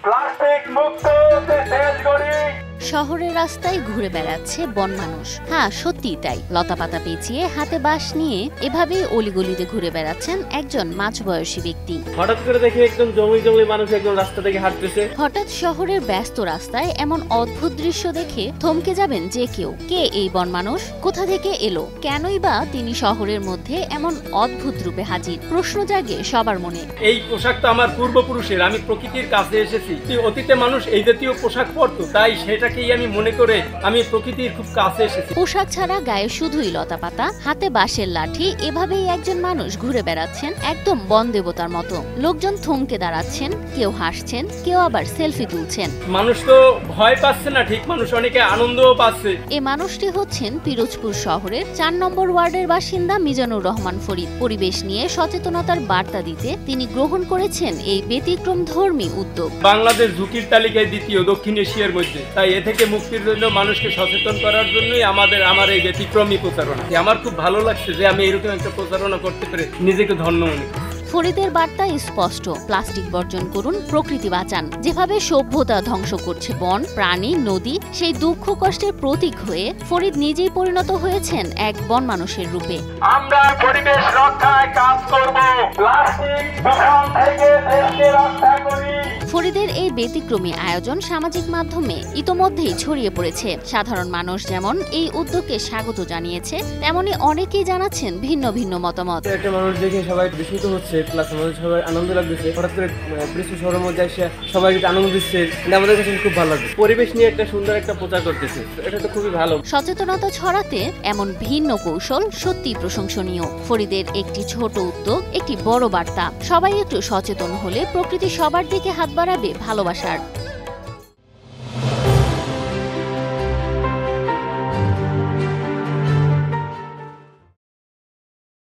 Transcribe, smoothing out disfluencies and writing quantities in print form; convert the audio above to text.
Plastic মুক্ত দেশ গড়ি। শহরের রাস্তায় ঘুরে বেড়াচ্ছে বন মানুষ। হ্যাঁ, সত্যিই তাই। লতাপাতা পেঁচিয়ে হাতে বাঁশ নিয়ে এভাবেই অলিগলিতে ঘুরে বেড়াচ্ছেন একজন মাঝবয়সী ব্যক্তি। হঠাৎ করে দেখে একদম জঙ্গলি মানুষ একজন রাস্তা থেকে হাঁটতেছে। হঠাৎ শহরের ব্যস্ত রাস্তায় এমন অদ্ভুত দৃশ্য দেখে থমকে যাবেন যে কেউ। কে এই বন মানুষ? কোথা থেকে এলো? কেনই বা তিনি শহরের মধ্যে এমন অদ্ভুত রূপে হাজির? প্রশ্ন জাগে সবার মনে। এই পোশাক তো আমার পূর্বপুরুষের, আমি প্রকৃতির কাছে এসেছি। অতীতে মানুষ এই জাতীয় পোশাক পরতো, তাই সেটাকেই আমি মনে করে আমি প্রকৃতির খুব কাছে এসেছি। পোশাক ছাড়া গায়ে শুধুই লতাপাতা, হাতে বাঁশের লাঠি, এভাবেই একজন মানুষ ঘুরে বেড়াচ্ছেন একদম বন দেবতার মতো। লোকজন থমকে দাঁড়াচ্ছেন, কেউ হাসছেন, কেউ আবার সেলফি তুলছেন। মানুষ তো ভয় পাচ্ছে না ঠিক, মানুষ অনেকে আনন্দও পাচ্ছে। এই মানুষটি হচ্ছেন পিরোজপুর শহরের ৪ নম্বর ওয়ার্ডের বাসিন্দা মিজানুর রহমান ফরিদ। পরিবেশ নিয়ে সচেতনতার বার্তা দিতে তিনি গ্রহণ করেছেন এই ব্যতিক্রমধর্মী উদ্যোগ। বাংলাদেশ ঝুঁকির তালিকায় দ্বিতীয় দক্ষিণ এশিয়ার মধ্যে, তাই এ থেকে মুক্তির জন্য মানুষকে সচেতন করার জন্যই আমার এই ব্যতিক্রমী প্রচারণা। আমার খুব ভালো লাগছে যে আমি এরকম একটা প্রচারণা করতে পেরে নিজেকে ধন্য মনে করি। ফরিদের বার্তা স্পষ্ট, প্লাস্টিক বর্জন করুন, প্রকৃতি বাঁচান। যেভাবে সভ্যতা ধ্বংস করছে বন, প্রাণী, নদী, সেই দুঃখ কষ্টের প্রতীক হয়ে ফরিদ নিজেই পরিণত হয়েছেন এক বন মানুষের রূপে। আমরা পরিবেশ রক্ষায় কাজ করব, প্লাস্টিক দূষণ থেকে দেশকে রক্ষা করি। ফরিদের এই ব্যতিক্রমী আয়োজন সামাজিক মাধ্যমে ইতোমধ্যেই ছড়িয়ে পড়েছে। সাধারণ মানুষ যেমন এই উদ্যোগকে স্বাগত জানিয়েছে, তেমনি অনেকেই জানাচ্ছেন ভিন্ন ভিন্ন মতামত। একটা মানুষ দেখে সবাই বিস্মিত হচ্ছে, প্লাস আমাদের সবাই আনন্দ লাগতেছে। হঠাৎ করে পিরোজপুর শহরের মধ্যে এসে সবাই আনন্দ দিচ্ছে, আমাদের কাছে খুব ভালো লাগছে। পরিবেশ নিয়ে একটা সুন্দর একটা প্রচার করতেছে, এটা তো খুবই ভালো। সচেতনতা ছড়াতে এমন ভিন্ন কৌশল সত্যি প্রশংসনীয়। ফরিদের একটি ছোট উদ্যোগ, একটি বড় বার্তা। সবাই একটু সচেতন হলে প্রকৃতি সবার দিকে হাত বাড়াবে ভালোবাসার।